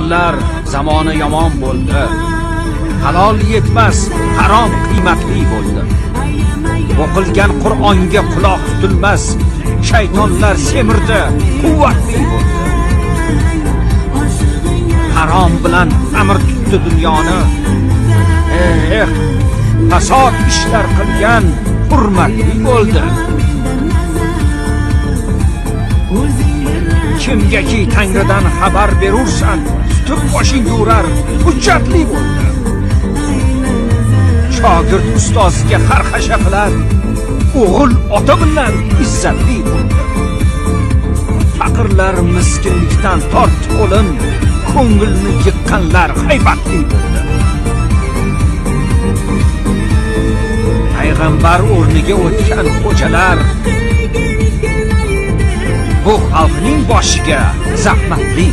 Shaytonlar zamoni yomon bo'ldi. Halol yetmas, harom qiymatli bo'ldi. O'qilgan Qur'onga quloq tutilmas, shaytonlar semirdi, quvvatli bo'ldi. Harom bilan amr tutdi dunyoni. Fasod ishlar qilgan hurmatli bo'ldi. Kimgaki Tangridan xabar berursan, tutib boshing yurar, hujjatli bo'ldi. Shogird ustoziga xarxasha qilar, o'g'il ota bilan izzatli bo'ldi. Faqirlar miskinlikdan tortdi qo'lin, ko'ngilni yiqqanlar haybatli bo'ldi. Payg'ambar o'rniga o'tgan xo'jalar bu xalqning boshiga zahmatli.